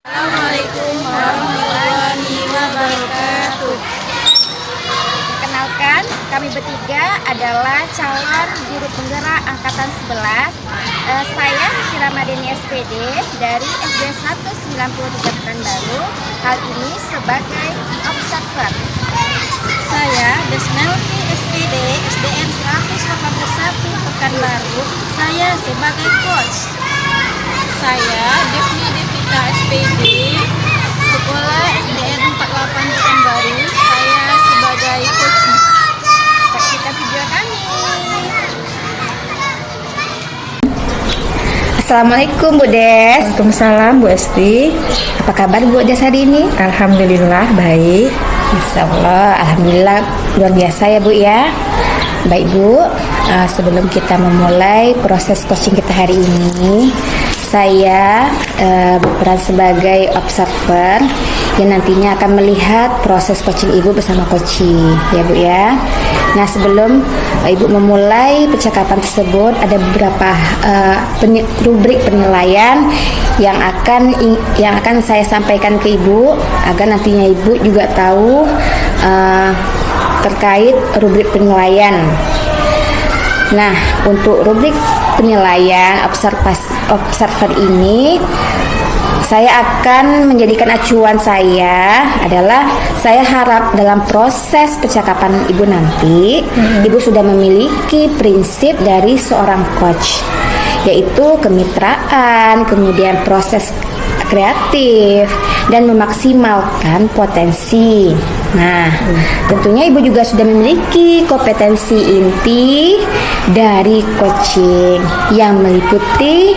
Assalamualaikum warahmatullahi wabarakatuh. Perkenalkan, kami bertiga adalah calon guru penggerak angkatan 11. Saya Sira Madeni SPD dari SD 193 Pekanbaru. Hal ini sebagai observer. Saya Desmelti SPD SDN 181 Pekanbaru. Saya sebagai coach. Saya Devni Devita SPD Sekolah SDN 48 Pekanbaru. Saya sebagai coach. Saksikan video kami. Assalamualaikum Bu Des. Waalaikumsalam Bu Esti. Apa kabar Bu Des hari ini? Alhamdulillah baik. Insya Allah, alhamdulillah luar biasa ya Bu ya. Baik Bu, sebelum kita memulai proses coaching kita hari ini, saya berperan sebagai observer yang nantinya akan melihat proses coaching Ibu bersama coaching ya Bu ya. Nah, sebelum Ibu memulai percakapan tersebut, ada beberapa rubrik penilaian yang akan saya sampaikan ke Ibu agar nantinya Ibu juga tahu terkait rubrik penilaian. Nah, untuk rubrik penilaian observer ini, saya akan menjadikan acuan saya adalah saya harap dalam proses percakapan Ibu nanti, Ibu sudah memiliki prinsip dari seorang coach, yaitu kemitraan, kemudian proses kreatif, dan memaksimalkan potensi. Nah, tentunya Ibu juga sudah memiliki kompetensi inti dari coaching yang meliputi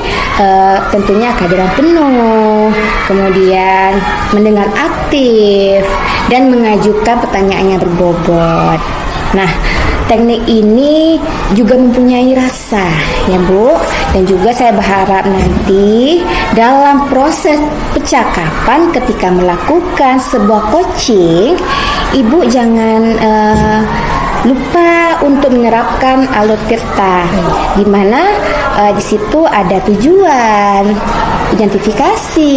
tentunya kehadiran penuh, kemudian mendengar aktif, dan mengajukan pertanyaan yang berbobot. Nah, teknik ini juga mempunyai rasa ya Bu, dan juga saya berharap nanti dalam proses percakapan ketika melakukan sebuah coaching, Ibu jangan lupa untuk menerapkan alur tirta, di mana di situ ada tujuan, identifikasi,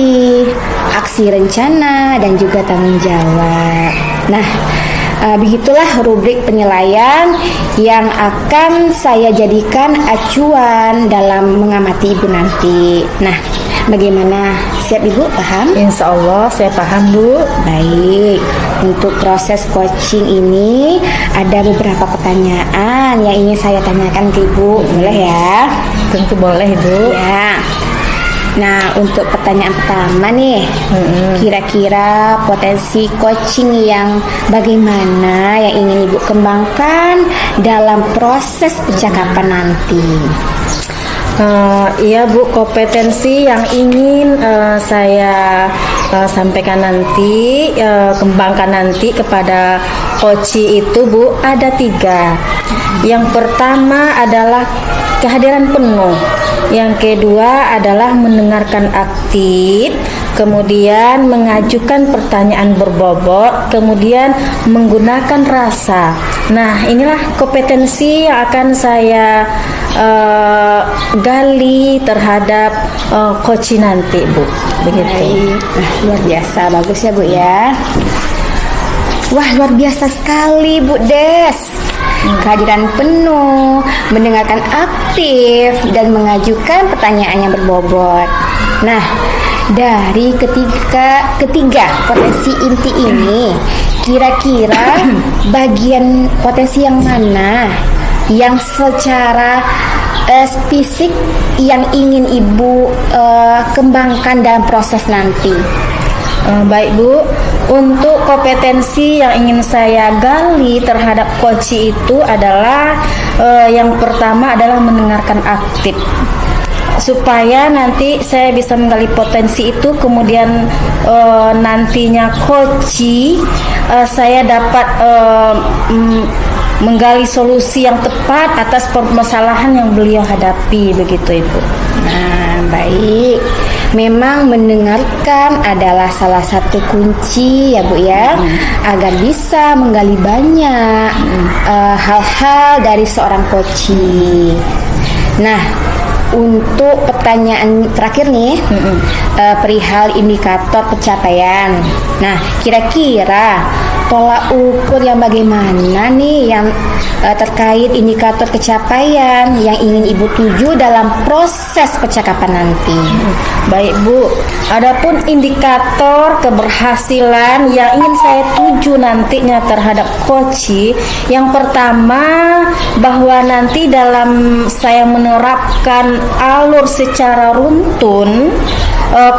aksi rencana, dan juga tanggung jawab. Nah, begitulah rubrik penilaian yang akan saya jadikan acuan dalam mengamati Ibu nanti. Nah, bagaimana? Siap Ibu? Paham? Insya Allah saya paham Bu. Baik, untuk proses coaching ini ada beberapa pertanyaan yang ingin saya tanyakan ke Ibu. Boleh ya? Tentu boleh Bu. Ya. Nah, untuk pertanyaan pertama nih, kira-kira potensi coaching yang bagaimana yang ingin Ibu kembangkan dalam proses percakapan nanti? Iya Bu, kompetensi yang ingin saya sampaikan nanti, kembangkan nanti kepada coaching itu Bu, ada 3. Yang pertama adalah kehadiran penuh. Yang kedua adalah mendengarkan aktif, kemudian mengajukan pertanyaan berbobot, kemudian menggunakan rasa. Nah, inilah kompetensi yang akan saya gali terhadap coaching nanti Bu. Begitu. Nah, luar biasa, bagus ya Bu ya. Wah, luar biasa sekali Bu Des. Kehadiran penuh, mendengarkan aktif, dan mengajukan pertanyaan yang berbobot. Nah, dari ketiga potensi inti ini, kira-kira bagian potensi yang mana yang secara spesifik yang ingin Ibu kembangkan dalam proses nanti? Baik Bu, untuk kompetensi yang ingin saya gali terhadap coaching itu adalah yang pertama adalah mendengarkan aktif, supaya nanti saya bisa menggali potensi itu, kemudian nantinya coaching saya dapat menggali solusi yang tepat atas permasalahan yang beliau hadapi, begitu Ibu. Nah, baik. Memang mendengarkan adalah salah satu kunci ya Bu ya, agar bisa menggali banyak hal-hal dari seorang coaching. Nah, untuk pertanyaan terakhir nih, perihal indikator pencapaian. Nah, kira-kira tolak ukur yang bagaimana nih yang terkait indikator pencapaian yang ingin Ibu tuju dalam proses percakapan nanti? Baik Bu, adapun indikator keberhasilan yang ingin saya tuju nantinya terhadap coaching, yang pertama bahwa nanti dalam saya menerapkan alur secara runtun,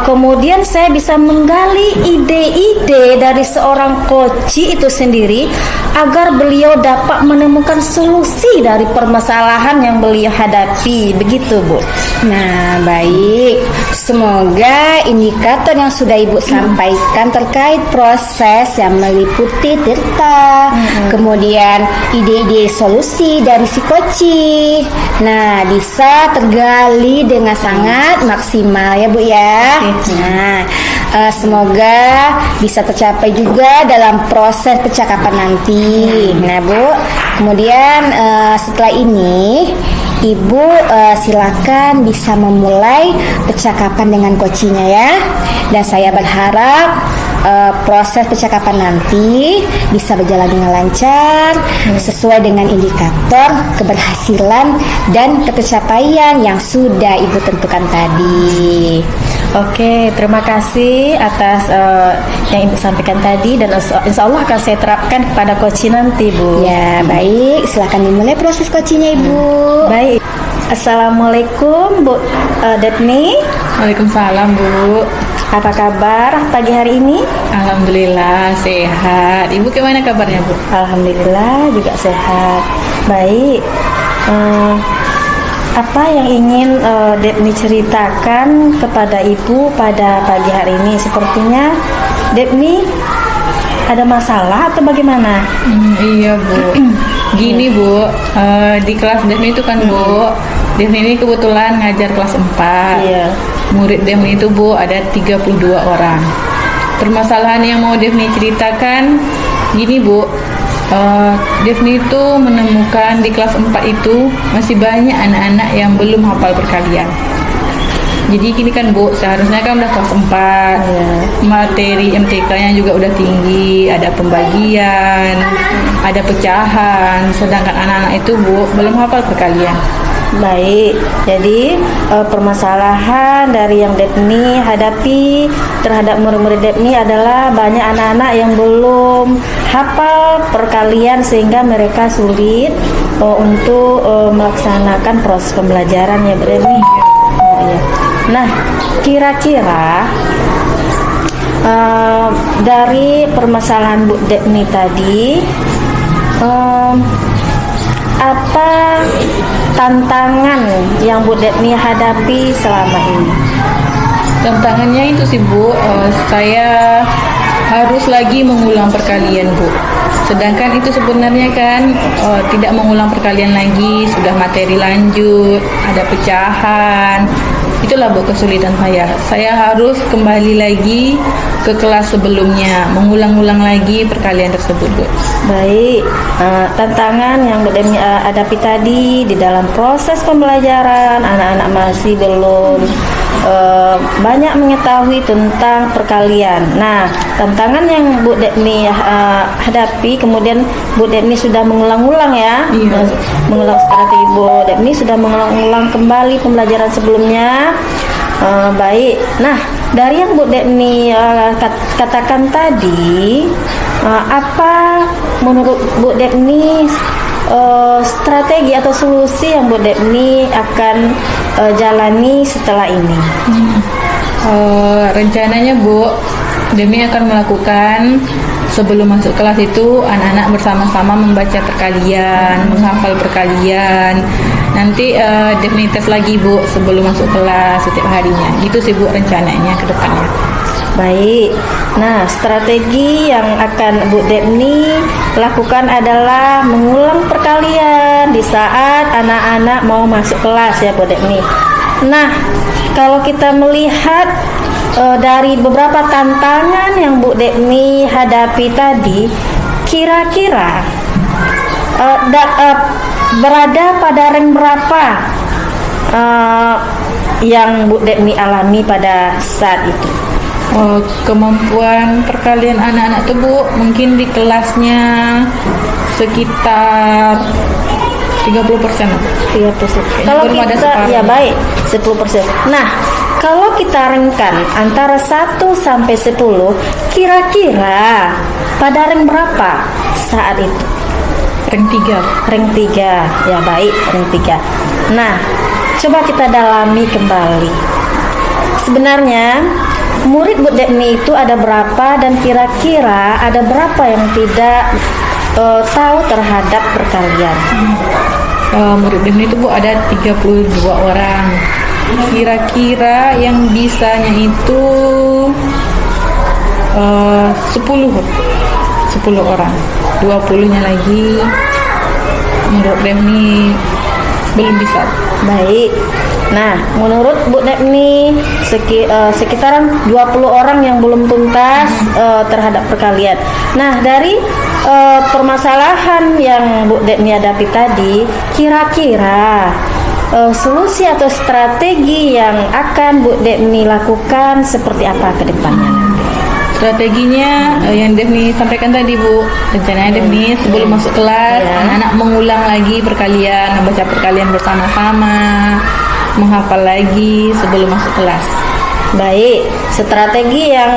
kemudian saya bisa menggali ide-ide dari seorang coach itu sendiri agar beliau dapat menemukan solusi dari permasalahan yang beliau hadapi. Begitu Bu. Nah, baik. Semoga indikator yang sudah Ibu sampaikan terkait proses yang meliputi data, kemudian ide-ide solusi dari si coach, nah bisa tergali dengan sangat maksimal ya Bu ya. Nah, semoga bisa tercapai juga dalam proses percakapan nanti. Nah Bu, kemudian setelah ini Ibu silakan bisa memulai percakapan dengan coachnya ya. Dan saya berharap proses percakapan nanti bisa berjalan dengan lancar sesuai dengan indikator keberhasilan dan pencapaian yang sudah Ibu tentukan tadi. Oke, terima kasih atas yang Ibu sampaikan tadi, dan insya Allah akan saya terapkan kepada coach nanti Bu. Ya, baik. Silakan dimulai proses coachingnya Ibu. Baik. Assalamualaikum Bu Depni. Waalaikumsalam Bu. Apa kabar pagi hari ini? Alhamdulillah sehat. Ibu gimana kabarnya Bu? Alhamdulillah juga sehat. Baik. Apa yang ingin Depni ceritakan kepada Ibu pada pagi hari ini? Sepertinya Depni ada masalah atau bagaimana? Iya Bu. Gini Bu, di kelas Depni itu kan Bu, Depni ini kebetulan ngajar kelas 4. Iya. Murid Depni itu Bu ada 32 orang. Permasalahan yang mau Depni ceritakan gini Bu, Depni itu menemukan di kelas 4 itu masih banyak anak-anak yang belum hafal perkalian. Jadi gini kan Bu, seharusnya kan udah kelas 4, materi MTK-nya juga udah tinggi, ada pembagian, ada pecahan, sedangkan anak-anak itu Bu belum hafal perkalian. Baik, jadi permasalahan dari yang Depni hadapi terhadap murid-murid Depni adalah banyak anak-anak yang belum hafal perkalian sehingga mereka sulit untuk melaksanakan proses pembelajaran ya Bu Depni. Oh, iya. Nah, kira-kira dari permasalahan Bu Depni tadi, apa tantangan yang Bu Depni hadapi selama ini? Tantangannya itu sih Bu, saya harus lagi mengulang perkalian Bu. Sedangkan itu sebenarnya kan tidak mengulang perkalian lagi, sudah materi lanjut, ada pecahan. Itulah Bu kesulitan saya. Saya harus kembali lagi ke kelas sebelumnya, mengulang-ulang lagi perkalian tersebut Bu. Baik, tantangan yang Bu Depni hadapi tadi di dalam proses pembelajaran, anak-anak masih belum banyak mengetahui tentang perkalian. Nah, tantangan yang Bu Depni hadapi, kemudian Bu Depni sudah mengulang-ulang ya. Iya. Mengulang strategi Bu Depni sudah mengulang-ulang kembali pembelajaran sebelumnya. Baik. Nah, dari yang Bu Depni katakan tadi, apa menurut Bu Depni strategi atau solusi yang Bu Depni akan jalani setelah ini? Rencananya Bu, Depni akan melakukan sebelum masuk kelas itu anak-anak bersama-sama membaca perkalian, menghafal perkalian. Nanti Depni tes lagi Bu sebelum masuk kelas setiap harinya. Gitu sih Bu rencananya ke depannya. Baik. Nah, strategi yang akan Bu Depni lakukan adalah mengulang perkalian di saat anak-anak mau masuk kelas ya Bu Depni. Nah, kalau kita melihat dari beberapa tantangan yang Bu Depni hadapi tadi, kira-kira berada pada rank berapa yang Bu Depni alami pada saat itu? Kemampuan perkalian anak-anak tuh Bu, mungkin di kelasnya sekitar 30%. 30%. Kalau belum ada kita separuh. ya baik 10%. Nah, kalau kita rengkan antara 1 sampai 10, kira-kira pada rank berapa saat itu? Rank 3. Rank 3. Ya baik, rank 3. Nah, coba kita dalami kembali. Sebenarnya murid Bu Depni itu ada berapa, dan kira-kira ada berapa yang tidak tahu terhadap perkalian? Murid Depni itu Bu ada 32 orang. Kira-kira yang bisanya itu 10 orang. 20-nya lagi menurut Depni belum bisa. Baik. Nah, menurut Bu Depni sekitaran 20 orang yang belum tuntas terhadap perkalian. Nah, dari permasalahan yang Bu Depni hadapi tadi, kira-kira solusi atau strategi yang akan Bu Depni lakukan seperti apa ke depannya? Strateginya yang Depni sampaikan tadi Bu, rencananya Depni sebelum masuk kelas anak-anak mengulang lagi perkalian, membaca perkalian bersama-sama, menghafal lagi sebelum masuk kelas. Baik, strategi yang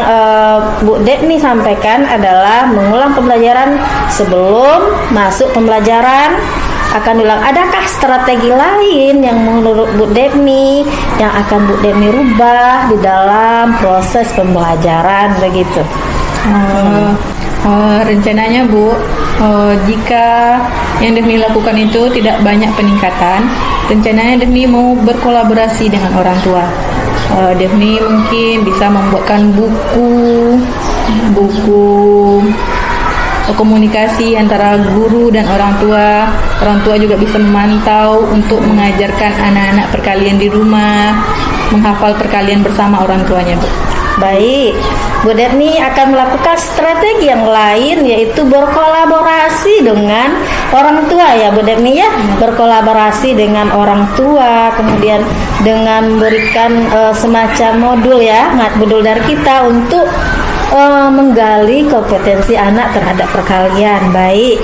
Bu Depni sampaikan adalah mengulang pembelajaran sebelum masuk pembelajaran akan ulang. Adakah strategi lain yang menurut Bu Depni yang akan Bu Depni rubah di dalam proses pembelajaran begitu? Rencananya Bu, jika yang Depni lakukan itu tidak banyak peningkatan, rencananya Depni mau berkolaborasi dengan orang tua. Depni mungkin bisa membuatkan buku komunikasi antara guru dan orang tua. Orang tua juga bisa memantau untuk mengajarkan anak-anak perkalian di rumah, menghafal perkalian bersama orang tuanya, Bu. Baik, Bu Depni akan melakukan strategi yang lain, yaitu berkolaborasi dengan orang tua ya Bu Depni ya, berkolaborasi dengan orang tua, kemudian dengan memberikan semacam modul dari kita untuk menggali kompetensi anak terhadap perkalian. Baik.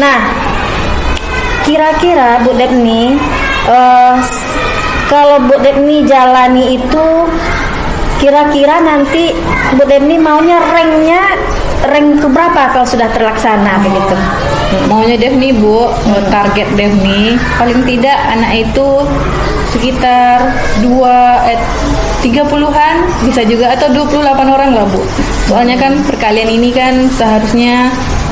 Nah, kira-kira Bu Depni kalau Bu Depni jalani itu, kira-kira nanti Bu Depni maunya rank keberapa kalau sudah terlaksana begitu? Maunya Depni Bu, target Depni paling tidak anak itu sekitar 30-an bisa juga, atau 28 orang lah Bu. Soalnya kan perkalian ini kan seharusnya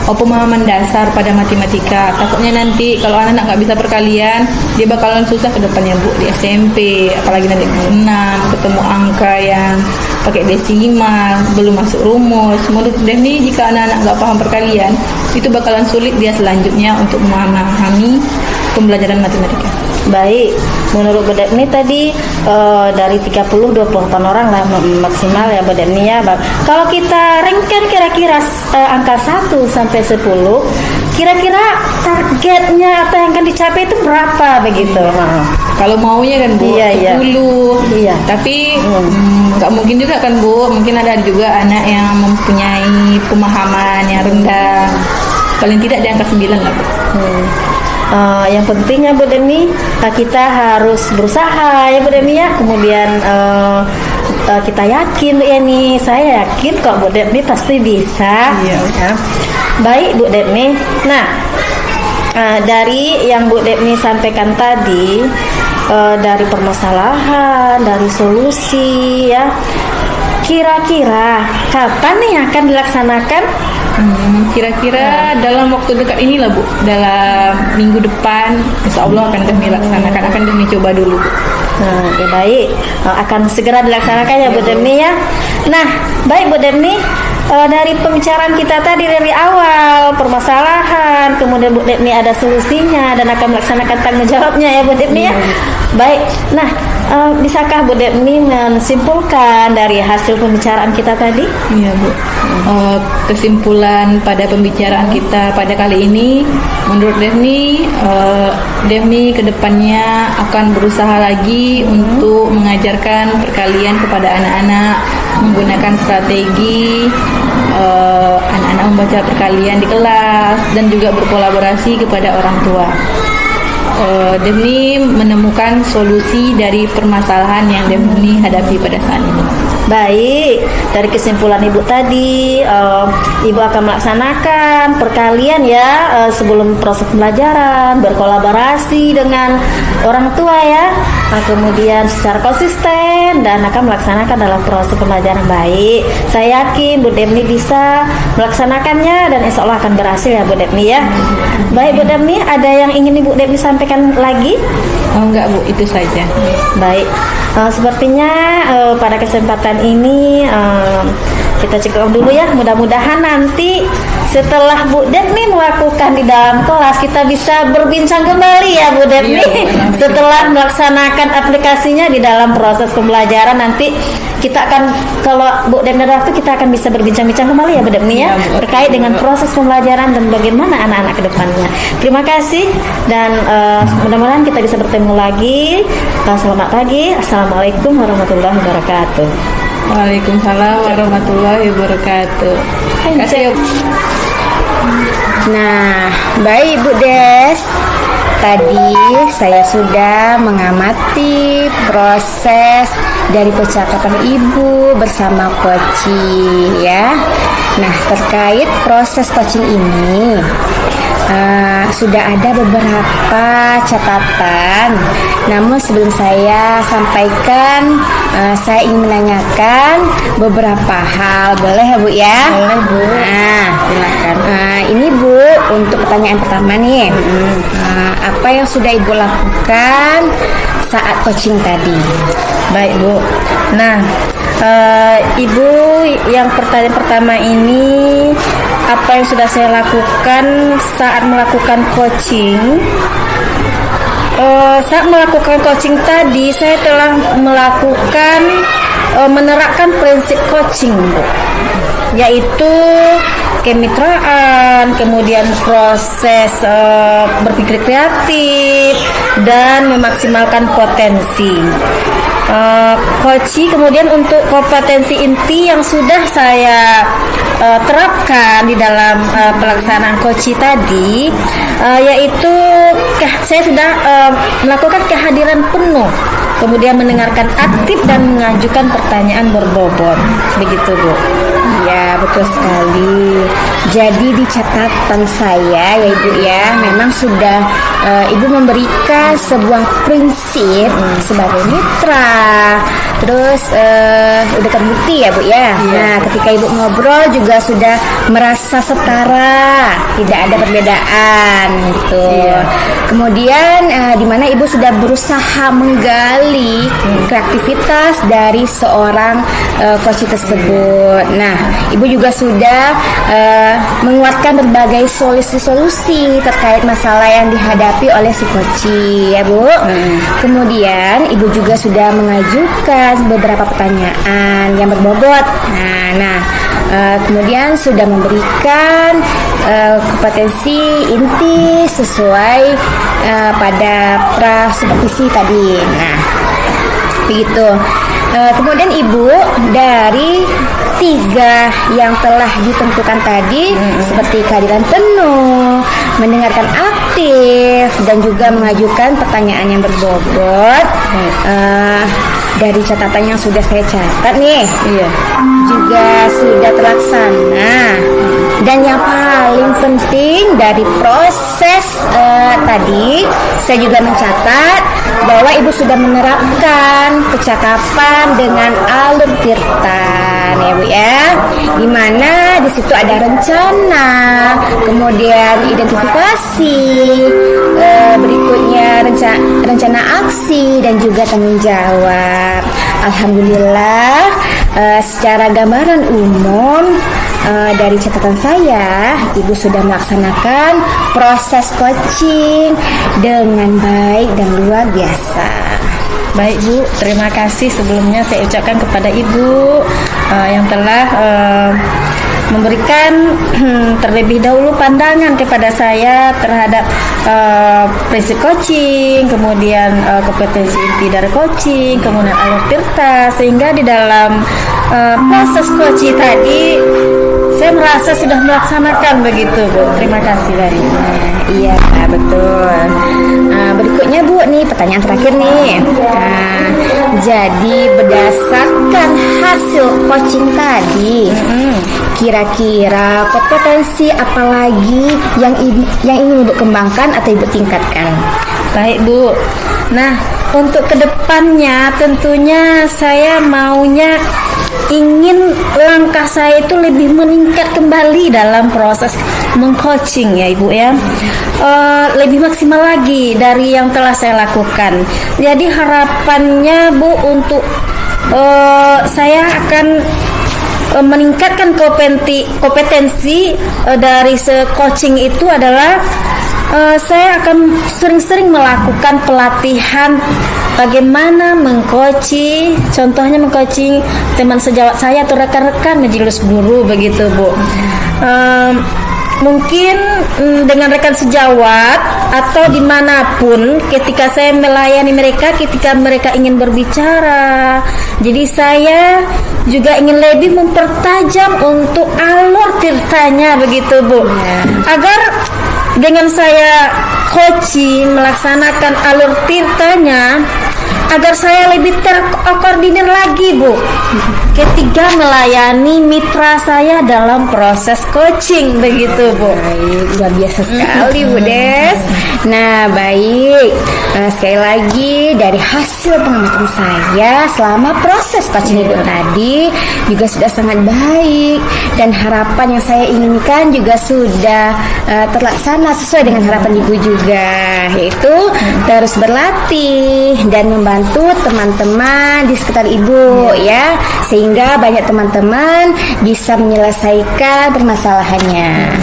pemahaman dasar pada matematika. Takutnya nanti kalau anak-anak nggak bisa perkalian, dia bakalan susah ke depannya Bu di SMP, apalagi nanti kelas 6 ketemu angka yang pakai desimal, belum masuk rumus. Menurut Depni, jika anak-anak nggak paham perkalian, itu bakalan sulit dia selanjutnya untuk memahami pembelajaran matematika. Baik, menurut Bu Depni tadi dari 30-28 orang lah maksimal ya Bu Depni ya. Kalau kita ringkan kira-kira angka 1 sampai 10, kira-kira targetnya atau yang akan dicapai itu berapa begitu? Kalau maunya kan Bu, 10. Iya. Tapi nggak mungkin juga kan Bu, mungkin ada juga anak yang mempunyai pemahaman yang rendah. Paling tidak di angka 9 lah Bu. Yang pentingnya Bu Depni, kita harus berusaha ya Bu Depni ya. Kemudian kita yakin ya nih, saya yakin kok Bu Depni pasti bisa. Iya. Ya. Baik Bu Depni. Nah, dari yang Bu Depni sampaikan tadi, dari permasalahan, dari solusi ya, kira-kira kapan nih akan dilaksanakan? Kira-kira dalam waktu dekat inilah Bu, dalam minggu depan insya Allah akan kami laksanakan, akan kami coba dulu Bu. Nah, ya baik, akan segera dilaksanakan ya Bu Depni ya. Nah, baik Bu Depni, dari pembicaraan kita tadi dari awal permasalahan, kemudian Bu Depni ada solusinya dan akan melaksanakan tanggung jawabnya ya Bu Depni ya. Baik, nah Bisakah Bu Depni menyimpulkan dari hasil pembicaraan kita tadi? Iya Bu. Kesimpulan pada pembicaraan kita pada kali ini, menurut Devni kedepannya akan berusaha lagi untuk mengajarkan perkalian kepada anak-anak, menggunakan strategi anak-anak membaca perkalian di kelas dan juga berkolaborasi kepada orang tua. Devni menemukan solusi dari permasalahan yang Devni hadapi pada saat ini. Baik, dari kesimpulan Ibu tadi, Ibu akan melaksanakan perkalian ya sebelum proses pembelajaran, berkolaborasi dengan orang tua ya, kemudian secara konsisten dan akan melaksanakan dalam proses pembelajaran baik. Saya yakin Bu Depni bisa melaksanakannya dan insya Allah akan berhasil ya Bu Depni ya. Baik Bu Depni, ada yang ingin Ibu Depni sampaikan lagi? Enggak Bu, itu saja. Baik, sepertinya pada kesempatan ini kita cukup dulu ya. Mudah-mudahan nanti setelah Bu Depni melakukan di dalam kelas, kita bisa berbincang kembali ya Bu Depni. Setelah melaksanakan aplikasinya di dalam proses pembelajaran, nanti kita akan, kalau Bu Depni ada waktu, kita akan bisa berbincang-bincang kembali ya Bu Depni ya, terkait dengan proses pembelajaran dan bagaimana anak-anak ke depannya. Terima kasih dan mudah-mudahan kita bisa bertemu lagi. Selamat pagi. Assalamualaikum warahmatullahi wabarakatuh. Waalaikumsalam warahmatullahi wabarakatuh. Terima kasih. Nah, baik Bu Des. Tadi saya sudah mengamati proses dari percakapan Ibu bersama Koci ya. Nah, terkait proses coaching ini sudah ada beberapa catatan. Namun sebelum saya sampaikan, saya ingin menanyakan beberapa hal. Boleh ya Bu ya? Boleh Bu. Nah, silakan. Ini Bu, untuk pertanyaan pertama nih. Apa yang sudah Ibu lakukan saat coaching tadi? Baik Bu. Nah, Ibu, yang pertanyaan pertama ini, apa yang sudah saya lakukan saat melakukan coaching? Saat melakukan coaching tadi, saya telah melakukan menerapkan prinsip coaching, Bu, yaitu kemitraan, kemudian proses berpikir kreatif dan memaksimalkan potensi. Coaching, kemudian untuk kompetensi inti yang sudah saya terapkan di dalam pelaksanaan coaching tadi, yaitu saya sudah melakukan kehadiran penuh, kemudian mendengarkan aktif dan mengajukan pertanyaan berbobot. Begitu Bu. Ya, betul sekali. Jadi di catatan saya ya Ibu ya, memang sudah Ibu memberikan sebuah prinsip sebagai mitra. Terus udah terbukti ya Bu ya. Nah, ketika Ibu ngobrol juga sudah merasa setara, tidak ada perbedaan gitu. Kemudian di mana Ibu sudah berusaha menggali kreativitas dari seorang coach tersebut. Nah, Ibu juga sudah menguatkan berbagai solusi-solusi terkait masalah yang dihadapi oleh si coach ya Bu. Kemudian Ibu juga sudah mengajukan beberapa pertanyaan yang berbobot. Kemudian sudah memberikan kompetensi inti sesuai pada pra-supervisi tadi. Nah, begitu. Kemudian Ibu, dari 3 yang telah ditentukan tadi, seperti kehadiran penuh, mendengarkan aktif, dan juga mengajukan pertanyaan yang berbobot, dari catatan yang sudah saya catat nih, juga sudah terlaksana. Dan yang paling penting dari proses tadi, saya juga mencatat bahwa Ibu sudah menerapkan percakapan dengan alur tirtan ya Bu ya, dimana di situ ada rencana, kemudian identifikasi, berikutnya rencana aksi dan juga tanggung jawab. Alhamdulillah, secara gambaran umum dari catatan saya, Ibu sudah melaksanakan proses coaching dengan baik dan luar biasa. Baik Bu, terima kasih sebelumnya saya ucapkan kepada Ibu yang telah memberikan terlebih dahulu pandangan kepada saya terhadap prinsip coaching, kemudian kompetensi inti dari coaching, kemudian alur tirta, sehingga di dalam proses coaching tadi saya merasa sudah melaksanakan begitu Bu. Terima kasih dari Ibu. Iya, betul. Berikutnya Bu, nih pertanyaan terakhir nih. Jadi berdasarkan hasil coaching tadi, kira-kira kompetensi apa lagi yang ingin Ibu kembangkan atau Ibu tingkatkan? Baik Bu. Nah, untuk kedepannya tentunya saya maunya ingin langkah saya itu lebih meningkat kembali dalam proses mengcoaching ya Ibu ya, lebih maksimal lagi dari yang telah saya lakukan. Jadi harapannya Bu untuk saya akan meningkatkan kompetensi dari coaching itu adalah saya akan sering-sering melakukan pelatihan bagaimana mengcoaching, contohnya mengcoaching teman sejawat saya atau rekan-rekan majelis guru begitu Bu. Mungkin dengan rekan sejawat atau dimanapun ketika saya melayani mereka, ketika mereka ingin berbicara, jadi saya juga ingin lebih mempertajam untuk alur tirtanya begitu Bu, agar dengan saya coaching melaksanakan alur tirtanya, agar saya lebih terkoordinir lagi Bu ketika melayani mitra saya dalam proses coaching begitu Bu. Baik, luar biasa sekali Bu Des. Nah baik, sekali lagi dari hasil pengamatan saya selama proses coaching Ibu tadi juga sudah sangat baik, dan harapan yang saya inginkan juga sudah terlaksana sesuai dengan harapan Ibu juga, yaitu terus berlatih dan membantu teman-teman di sekitar Ibu ya, sehingga banyak teman-teman bisa menyelesaikan permasalahannya.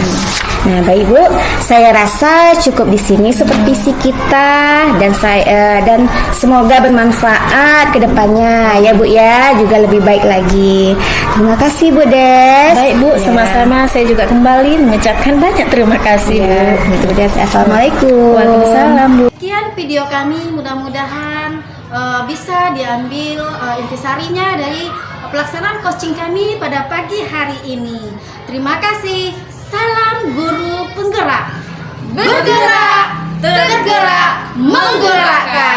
Nah, baik Bu, saya rasa cukup di sini supervisi kita, dan semoga bermanfaat ke depannya ya Bu ya, juga lebih baik lagi. Terima kasih Bu Des. Baik Bu, sama-sama. Saya juga kembali mengucapkan banyak terima kasih Bu. Bu Des. Assalamualaikum. Waalaikumsalam Bu. Sekian video kami, mudah-mudahan bisa diambil intisarinya dari pelaksanaan coaching kami pada pagi hari ini. Terima kasih. Salam guru penggerak. Bergerak, tergerak, menggerakkan.